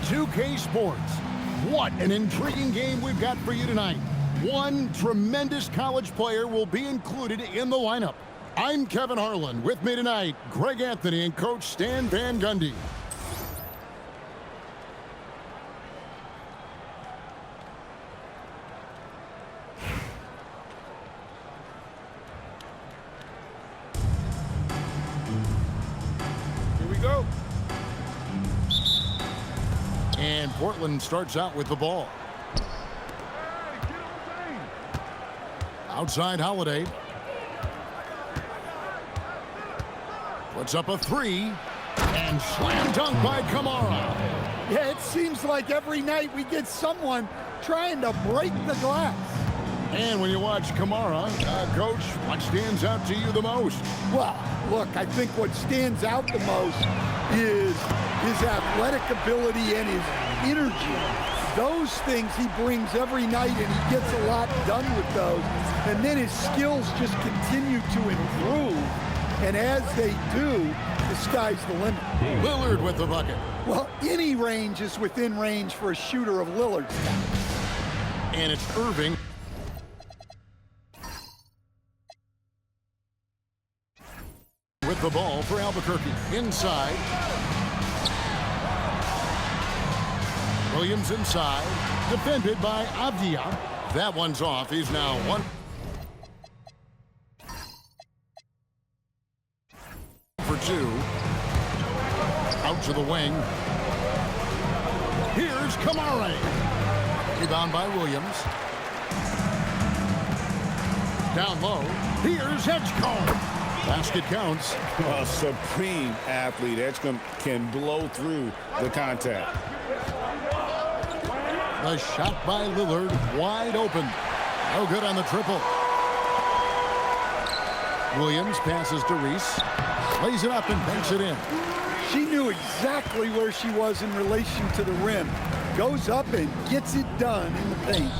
MBA.2K Sports. What an intriguing game we've got for you tonight. One tremendous college player will be included in the lineup. I'm Kevin Harlan. With me tonight, Greg Anthony and Coach Stan Van Gundy. Here we go. And Portland starts out with the ball. Outside Holiday. Puts up a three. And slam dunk by Kamara. Yeah, it seems like every night we get someone trying to break the glass. And when you watch Kamara, Coach, what stands out to you the most? Well, look, I think what stands out the most is his athletic ability and his energy. Those things he brings every night, and he gets a lot done with those. And then his skills just continue to improve. And as they do, the sky's the limit. Lillard with the bucket. Well, any range is within range for a shooter of Lillard's. And it's Irving. With the ball for Albuquerque. Inside. Williams inside. Defended by Avdia. That one's off. He's now one. For two. Out to the wing. Here's Kamara. Rebound by Williams. Down low. Here's Edgecombe. Basket counts. A supreme athlete. Edgecombe can blow through the contact. The shot by Lillard, wide open. No good on the triple. Williams passes to Reese. Lays it up and banks it in. She knew exactly where she was in relation to the rim. Goes up and gets it done in the paint.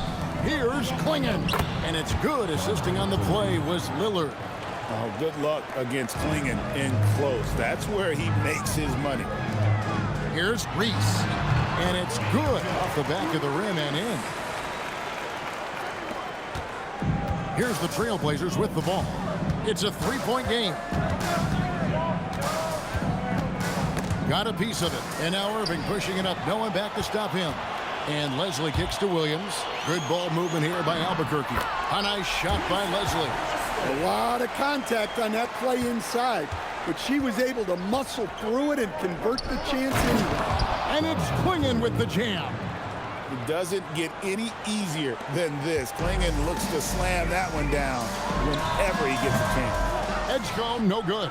Here's Klingon. And it's good. Assisting on the play was Lillard. Oh, good luck against Klingon in close. That's where he makes his money. Here's Reese. And it's good off the back of the rim and in. Here's the Trailblazers with the ball. It's a three-point game. Got a piece of it. And now Irving pushing it up. No one back to stop him. And Leslie kicks to Williams. Good ball movement here by Albuquerque. A nice shot by Leslie. A lot of contact on that play inside. But she was able to muscle through it and convert the chance anyway. And it's Klingon with the jam. It doesn't get any easier than this. Klingon looks to slam that one down whenever he gets a chance. Edgecombe, no good.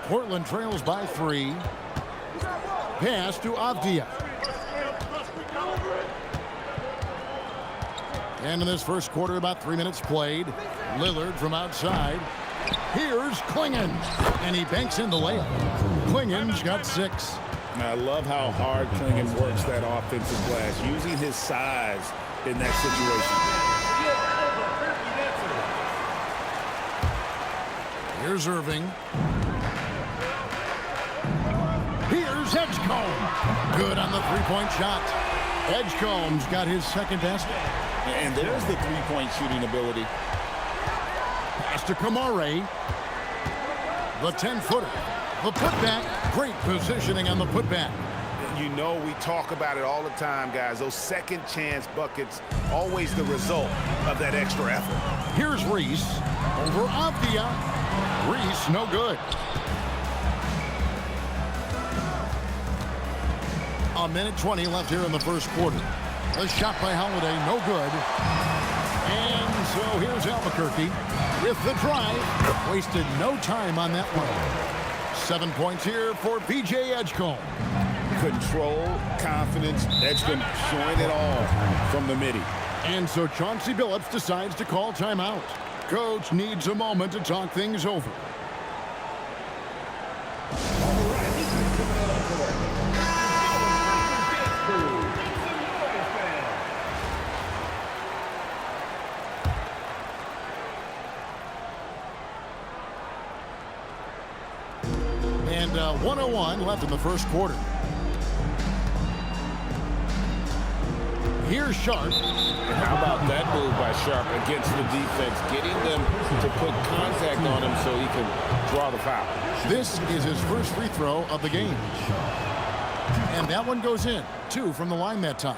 Portland trails by 3. Pass to Avdia. And in this first quarter, about 3 minutes played. Lillard from outside. Here's Klingon. And he banks in the layup. Klingon's got 6. I love how hard Klingon works that offensive glass, using his size in that situation. Here's Irving. Here's Edgecombe. Good on the three-point shot. Edgecombe's got his second basket. And there's the three-point shooting ability. Pass to Kamara. The 10-footer. The putback. Great positioning on the putback. You know, we talk about it all the time, guys. Those second chance buckets, always the result of that extra effort. Here's Reese. Over Avdia. Reese, no good. A minute 20 left here in the first quarter. A shot by Holiday, no good. And so here's Albuquerque with the drive. Wasted no time on that one. 7 points here for P.J. Edgecombe. Control, confidence, Edgecombe showing it all from the midi. And so Chauncey Billups decides to call timeout. Coach needs a moment to talk things over. And 1:01 left in the first quarter. Here's Sharp. How about that move by Sharp against the defense, getting them to put contact on him so he can draw the foul. This is his first free throw of the game. And that one goes in. 2 from the line that time.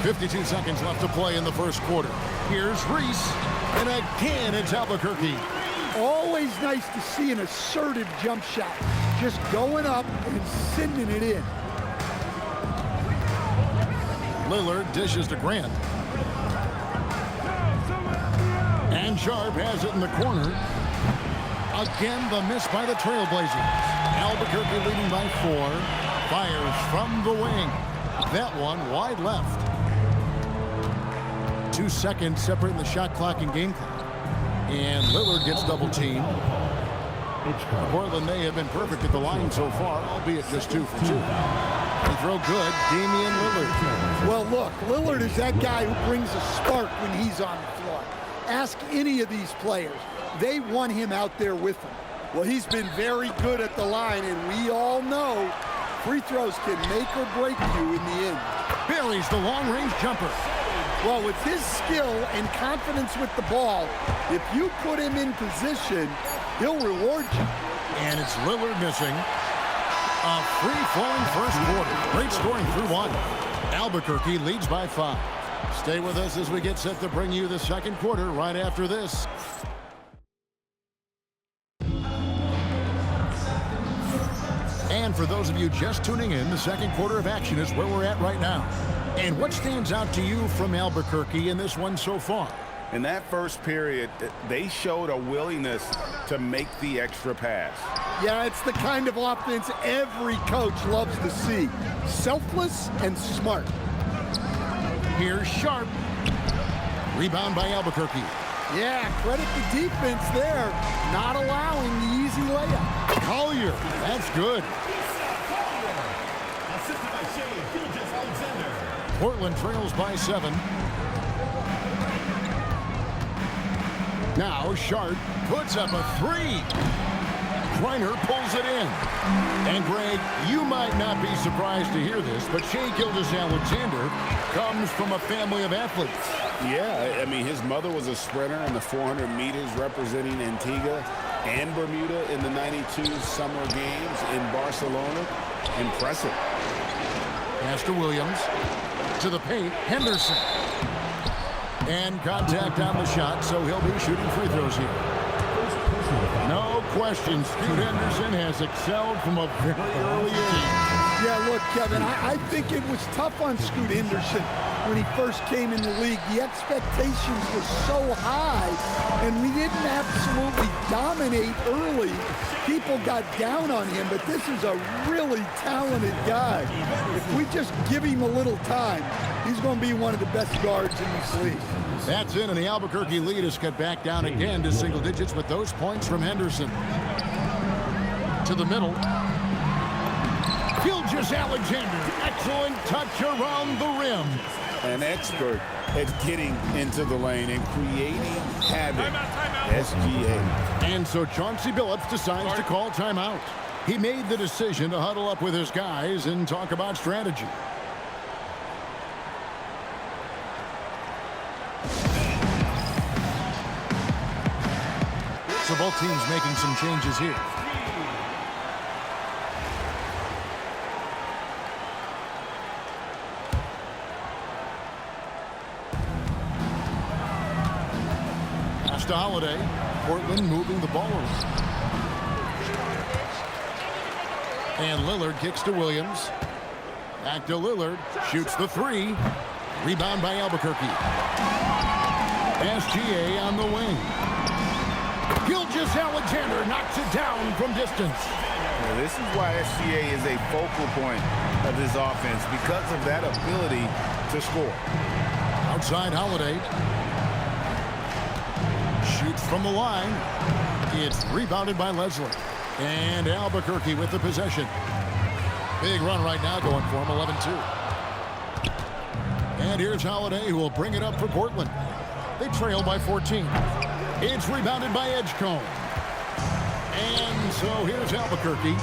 52 seconds left to play in the first quarter. Here's Reese. And again, it's Albuquerque. Always nice to see an assertive jump shot. Just going up and sending it in. Lillard dishes to Grant. And Sharp has it in the corner. Again, the miss by the Trailblazers. Albuquerque leading by 4. Fires from the wing. That one wide left. 2 seconds separating the shot clock and game clock. And Lillard gets double teamed. Portland may have been perfect at the line so far, albeit just 2 for 2. Free throw good, Damian Lillard. Well, look, Lillard is that guy who brings a spark when he's on the floor. Ask any of these players. They want him out there with them. Well, he's been very good at the line, and we all know free throws can make or break you in the end. Buries the long-range jumper. Well, with his skill and confidence with the ball, if you put him in position, he'll reward you. And it's Lillard missing. A free-flowing first quarter. Great scoring through 1. Albuquerque leads by 5. Stay with us as we get set to bring you the second quarter right after this. And for those of you just tuning in, the second quarter of action is where we're at right now. And what stands out to you from Albuquerque in this one so far? In that first period, they showed a willingness to make the extra pass. Yeah, it's the kind of offense every coach loves to see. Selfless and smart. Here's Sharp. Rebound by Albuquerque. Yeah, credit the defense there. Not allowing the easy layup. Collier, that's good. Portland trails by 7. Now Sharp puts up a 3. Griner pulls it in. And Greg, you might not be surprised to hear this, but Shai Gilgeous-Alexander comes from a family of athletes. Yeah, I mean, his mother was a sprinter in the 400 meters representing Antigua and Bermuda in the 92 Summer Games in Barcelona. Impressive. Pass to Williams. To the paint, Henderson. And contact on the shot, so he'll be shooting free throws here. No question, Scoot Henderson has excelled from a very early age. Yeah, look, Kevin, I think it was tough on Scoot Henderson when he first came in the league. The expectations were so high, and we didn't absolutely dominate early. People got down on him, but this is a really talented guy. If we just give him a little time, he's going to be one of the best guards in this league. That's in, and the Albuquerque lead is cut back down again to single digits with those points from Henderson. To the middle. Gilgeous-Alexander, excellent touch around the rim. An expert at getting into the lane and creating havoc. SGA. And so Chauncey Billups decides to call timeout. He made the decision to huddle up with his guys and talk about strategy. So both teams making some changes here. Pass to Holiday. Portland moving the ball around. And Lillard kicks to Williams. Back to Lillard. Shoots the 3. Rebound by Albuquerque. SGA on the wing. Gilgeous-Alexander knocks it down from distance. Now, this is why SGA is a focal point of this offense, because of that ability to score. Outside Holiday. Shoots from the line. It's rebounded by Leslie. And Albuquerque with the possession. Big run right now going for him, 11-2. And here's Holiday, who will bring it up for Portland. They trail by 14. It's rebounded by Edgecombe. And so here's Albuquerque.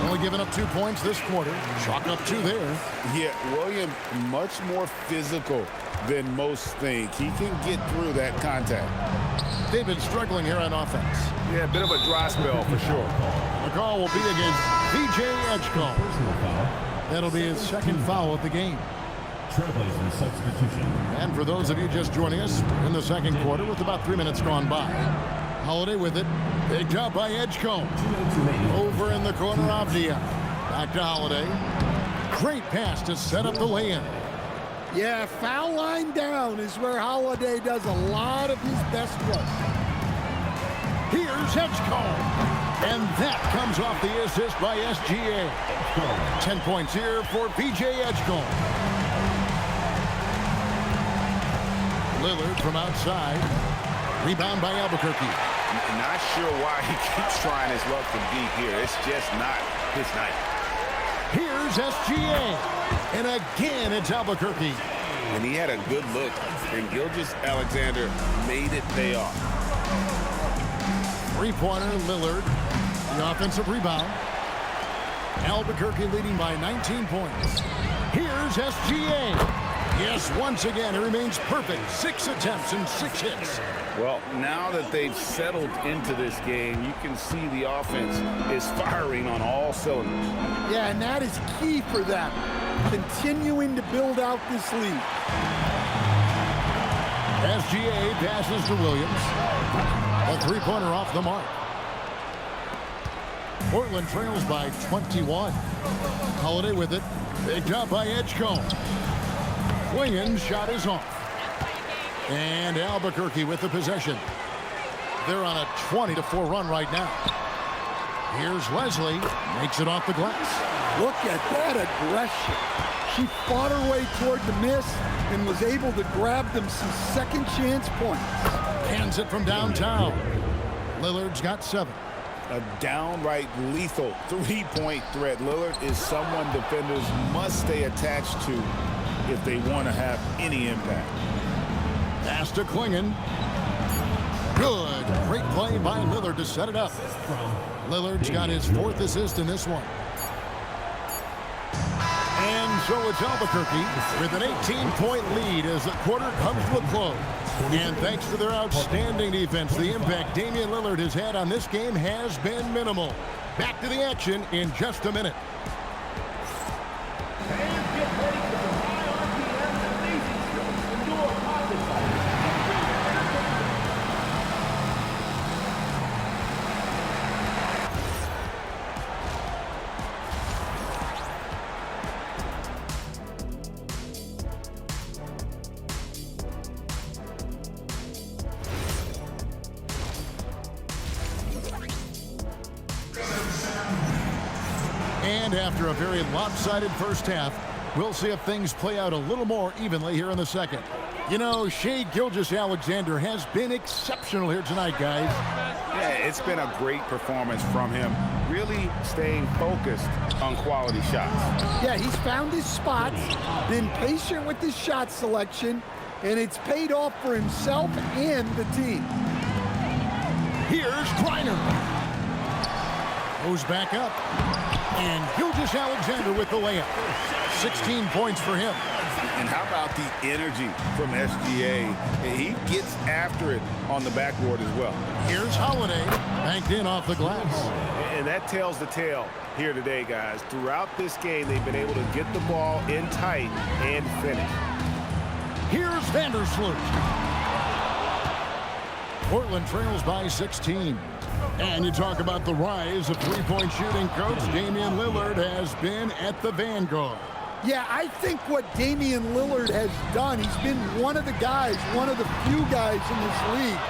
Only giving up 2 points this quarter. Chalk up 2 there. Yeah, Williams much more physical than most think. He can get through that contact. They've been struggling here on offense. Yeah, a bit of a dry spell for sure. The call will be against B.J. Edgecombe. That'll be his second foul of the game. Trailblazers substitution. And for those of you just joining us in the second quarter with about 3 minutes gone by, Holiday with it. Picked up by Edgecombe. Over in the corner, Avdia. Back to Holiday. Great pass to set up the lay-in. Yeah, foul line down is where Holiday does a lot of his best work. Here's Edgecombe. And that comes off the assist by SGA. 10 points here for P.J. Edgecombe. Lillard from outside. Rebound by Albuquerque. Not sure why he keeps trying his luck from deep here. It's just not his night. Here's SGA. And again, it's Albuquerque. And he had a good look, and Gilgeous-Alexander made it pay off. Three-pointer, Lillard. The offensive rebound. Albuquerque leading by 19 points. Here's SGA. Yes, once again, it remains perfect. 6 attempts and 6 hits. Well, now that they've settled into this game, you can see the offense is firing on all cylinders. Yeah, and that is key for them, continuing to build out this lead. SGA passes to Williams. A three-pointer off the mark. Portland trails by 21. Holiday with it. Picked up by Edgecombe. Williams' shot is off. And Albuquerque with the possession. They're on a 20-4 run right now. Here's Leslie. Makes it off the glass. Look at that aggression. She fought her way toward the miss and was able to grab them some second chance points. Hands it from downtown. Lillard's got 7. A downright lethal three-point threat. Lillard is someone defenders must stay attached to if they want to have any impact. Pass to Klingon. Good. Great play by Lillard to set it up. Lillard's got his 4th assist in this one. And so it's Albuquerque with an 18-point lead as the quarter comes to a close. And thanks to their outstanding defense, the impact Damian Lillard has had on this game has been minimal. Back to the action in just a minute. And after a very lopsided first half, we'll see if things play out a little more evenly here in the second. You know, Shai Gilgeous-Alexander has been exceptional here tonight, guys. Yeah, it's been a great performance from him. Really staying focused on quality shots. Yeah, he's found his spots, been patient with his shot selection, and it's paid off for himself and the team. Here's Griner. Goes back up. And Gilgeous-Alexander with the layup. 16 points for him. And how about the energy from SGA? He gets after it on the backboard as well. Here's Holiday, banked in off the glass. And that tells the tale here today, guys. Throughout this game, they've been able to get the ball in tight and finish. Here's Vandersloot. Portland trails by 16. And you talk about the rise of three-point shooting, Coach. Damian Lillard has been at the vanguard. Yeah, I think what Damian Lillard has done, he's been one of the guys, one of the few guys in this league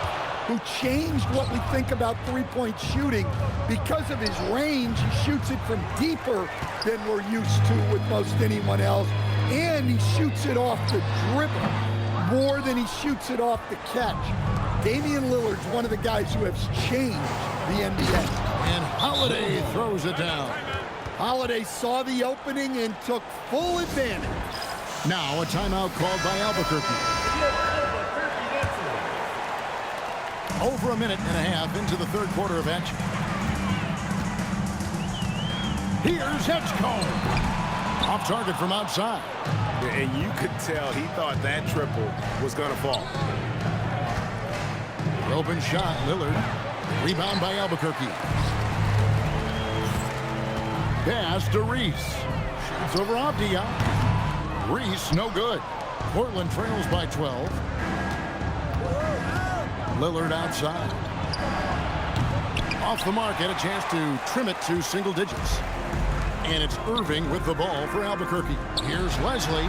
who changed what we think about three-point shooting. Because of his range, he shoots it from deeper than we're used to with most anyone else. And he shoots it off the dribble more than he shoots it off the catch. Damian Lillard's one of the guys who has changed the NBA. And Holiday throws it down. Holiday saw the opening and took full advantage. Now a timeout called by Albuquerque. Over a minute and a half into the third quarter of action. Here's Edgecombe. Off target from outside. And you could tell he thought that triple was going to fall. Open shot, Lillard. Rebound by Albuquerque. Pass to Reese. Shoots over Avdia. Reese, no good. Portland trails by 12. Lillard outside. Off the mark, had a chance to trim it to single digits. And it's Irving with the ball for Albuquerque. Here's Leslie,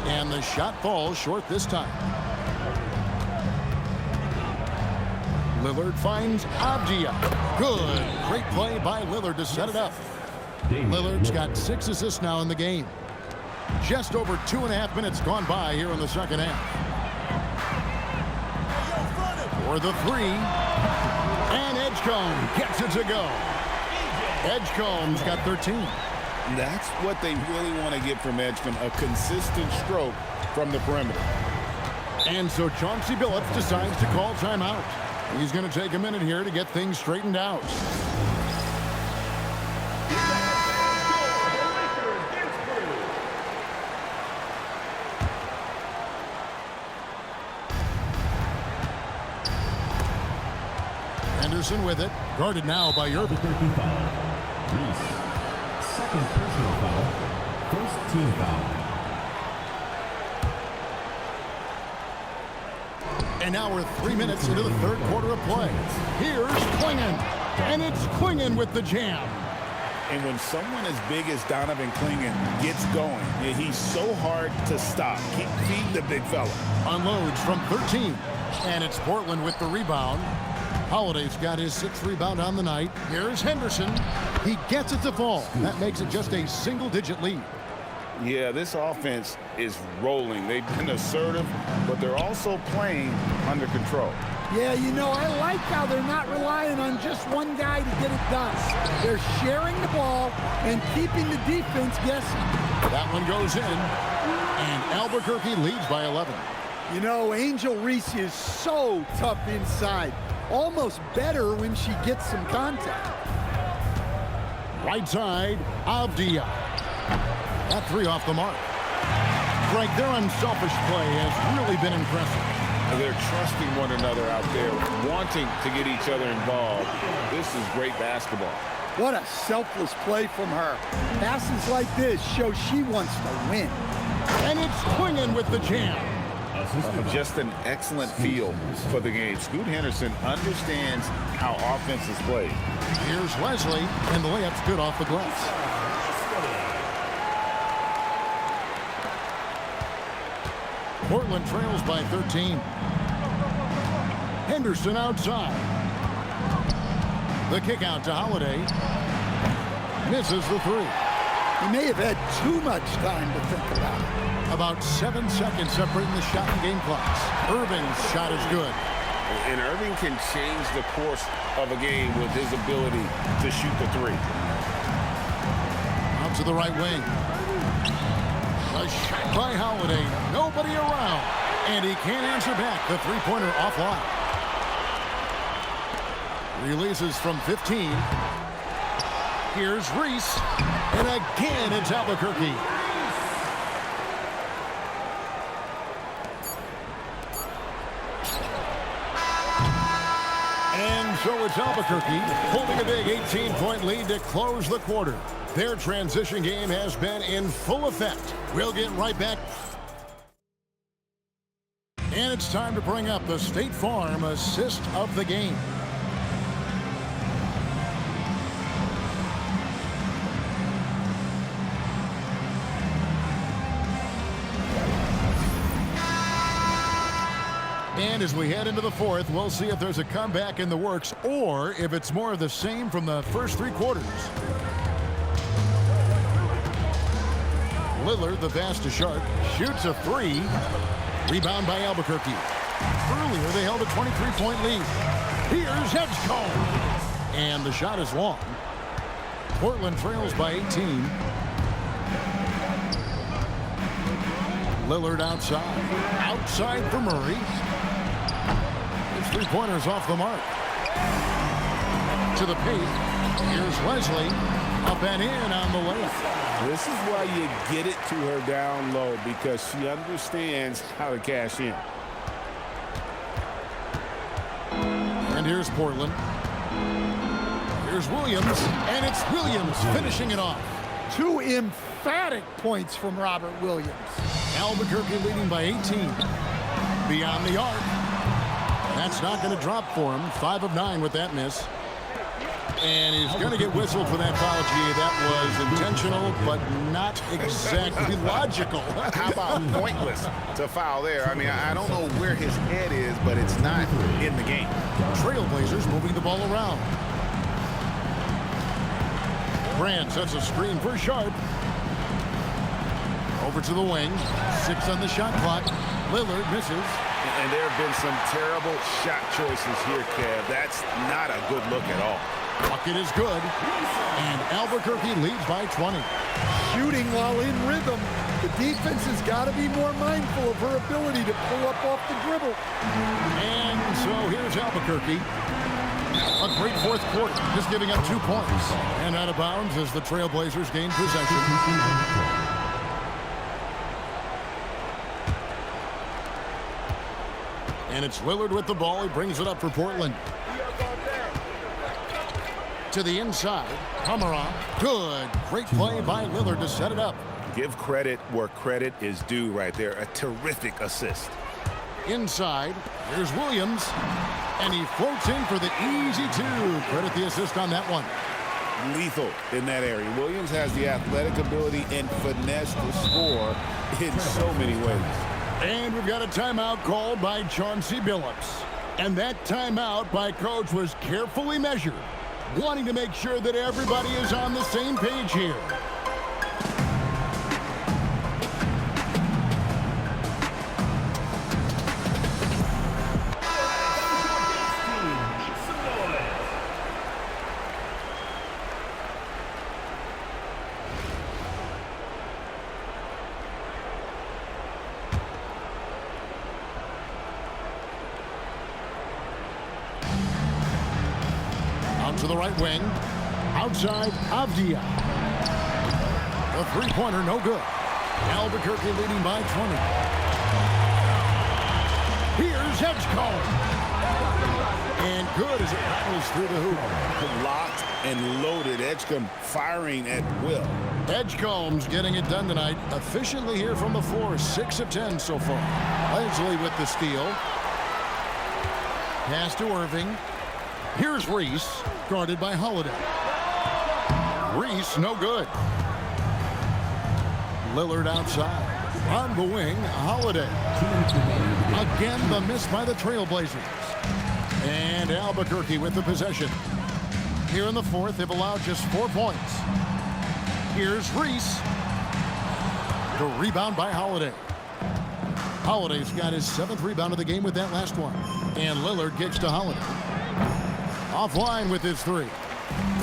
and the shot falls short this time. Lillard finds Avdia. Good. Great play by Lillard to set it up. Lillard's got 6 assists now in the game. Just over 2.5 minutes gone by here in the second half. For the 3. And Edgecombe gets it to go. Edgecombe's got 13. That's what they really want to get from Edgecombe, a consistent stroke from the perimeter. And so Chauncey Billups decides to call timeout. He's going to take a minute here to get things straightened out. Henderson with it, guarded now by Irving. Reese. Second personal foul. First team foul. And now we're 3 minutes into the third quarter of play. Here's Klingon, and it's Klingon with the jam. And when someone as big as Donovan Klingon gets going, he's so hard to stop. Keep feeding the big fella. Unloads from 13, and it's Portland with the rebound. Holiday's got his 6th rebound on the night. Here's Henderson. He gets it to fall. That makes it just a single-digit lead. Yeah, this offense is rolling. They've been assertive, but they're also playing under control. Yeah, you know, I like how they're not relying on just one guy to get it done. They're sharing the ball and keeping the defense guessing. That one goes in, and Albuquerque leads by 11. You know, Angel Reese is so tough inside. Almost better when she gets some contact. Right side, Avdia. That 3 off the mark. Frank, their unselfish play has really been impressive. They're trusting one another out there, wanting to get each other involved. This is great basketball. What a selfless play from her. Passes like this show she wants to win. And it's Klingon with the jam. Just an excellent feel for the game. Scoot Henderson understands how offense is played. Here's Leslie, and the layup's good off the glass. Portland trails by 13. Henderson outside. The kick out to Holiday. Misses the 3. He may have had too much time to think about it. About 7 seconds separating the shot and game clocks. Irving's shot is good. And Irving can change the course of a game with his ability to shoot the 3. Out to the right wing. A shot by Holiday. Nobody around. And he can't answer back. The three-pointer offline. Releases from 15. Here's Reese. And again, it's Albuquerque. And so it's Albuquerque holding a big 18-point lead to close the quarter. Their transition game has been in full effect. We'll get right back. And it's time to bring up the State Farm assist of the game. And as we head into the fourth, we'll see if there's a comeback in the works or if it's more of the same from the first 3 quarters. Lillard, the pass to Sharp, shoots a 3. Rebound by Albuquerque. Earlier, they held a 23-point lead. Here's Edgecombe. And the shot is long. Portland trails by 18. Lillard outside. Outside for Murray. His 3-pointers off the mark. To the paint. Here's Leslie. Up and in on the layup. This is why you get it to her down low, because she understands how to cash in. And here's Portland. Here's Williams, and it's Williams finishing it off. 2 emphatic points from Robert Williams. Albuquerque leading by 18. Beyond the arc. That's not going to drop for him. 5 of 9 with that miss. And he's going to get whistled for that foul. Gee, that was intentional, but not exactly logical. How about pointless to foul there? I mean, I don't know where his head is, but it's not in the game. Trailblazers moving the ball around. Brand sets a screen for Sharp. Over to the wing. 6 on the shot clock. Lillard misses. And there have been some terrible shot choices here, Kev. That's not a good look at all. Bucket is good. And Albuquerque leads by 20. Shooting while in rhythm. The defense has got to be more mindful of her ability to pull up off the dribble. And so here's Albuquerque. A great fourth quarter, just giving up 2 points. And out of bounds as the Trailblazers gain possession. And it's Lillard with the ball. He brings it up for Portland. To the inside. Hamarov. Good. Great play by Lillard to set it up. Give credit where credit is due right there. A terrific assist. Inside. Here's Williams. And he floats in for the easy 2. Credit the assist on that one. Lethal in that area. Williams has the athletic ability and finesse to score in so many ways. And we've got a timeout called by Chauncey Billups. And that timeout by Coach was carefully measured, wanting to make sure that everybody is on the same page here. To the right wing. Outside, Avdia. The three-pointer, no good. Albuquerque leading by 20. Here's Edgecombe. And good as it rattles through the hoop. Locked and loaded. Edgecombe firing at will. Edgecombe's getting it done tonight. Efficiently here from the floor. 6 of 10 so far. Leslie with the steal. Pass to Irving. Here's Reese, guarded by Holiday. Reese, no good. Lillard outside. On the wing, Holiday. Again, the miss by the Trailblazers. And Albuquerque with the possession. Here in the fourth, they've allowed just 4 points. Here's Reese. The rebound by Holiday. Holiday's got his 7th rebound of the game with that last one. And Lillard gets to Holiday. Offline with his 3.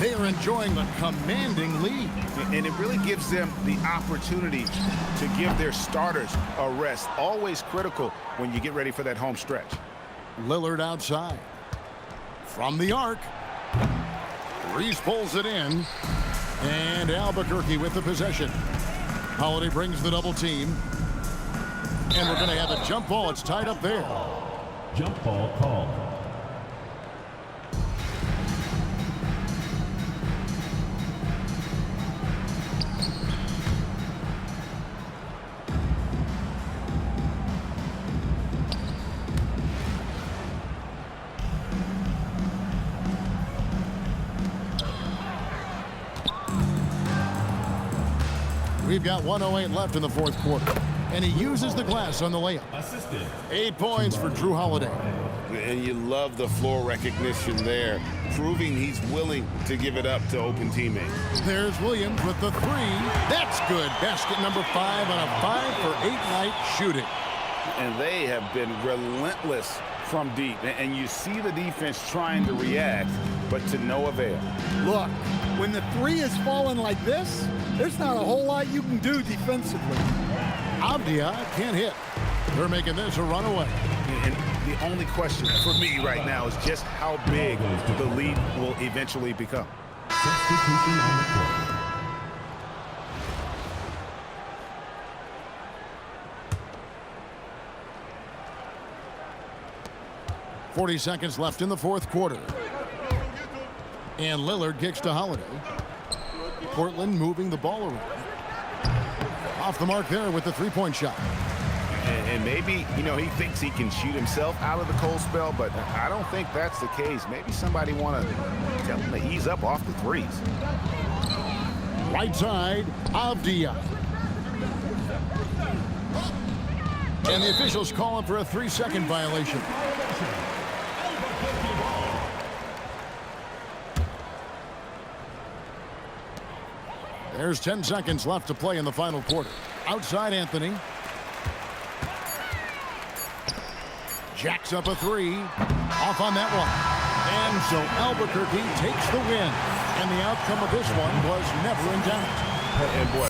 They are enjoying the commanding lead. And it really gives them the opportunity to give their starters a rest. Always critical when you get ready for that home stretch. Lillard outside. From the arc. Reese pulls it in. And Albuquerque with the possession. Holiday brings the double team. And we're going to have a jump ball. It's tied up there. Jump ball called. We've got 1:08 left in the fourth quarter. And he uses the glass on the layup. Assisted. 8 points for Drew Holiday. And you love the floor recognition there, proving he's willing to give it up to open teammates. There's Williams with the 3. That's good. Basket number 5 on a 5 for 8 night shooting. And they have been relentless from deep. And you see the defense trying to react, but to no avail. Look, when the 3 is falling like this, there's not a whole lot you can do defensively. Avdia can't hit. They're making this a runaway. And the only question for me right now is just how big the lead will eventually become. Substitution on the court. 40 seconds left in the fourth quarter. And Lillard kicks to Holiday. Portland moving the ball around. Off the mark there with the three-point shot. And maybe, you know, he thinks he can shoot himself out of the cold spell, but I don't think that's the case. Maybe somebody want to tell him to ease up off the threes. Right side, Avdia. And the officials call him for a 3-second violation. There's 10 seconds left to play in the final quarter. Outside Anthony. Jacks up a three. Off on that one. And so Albuquerque takes the win. And the outcome of this one was never in doubt. And boy,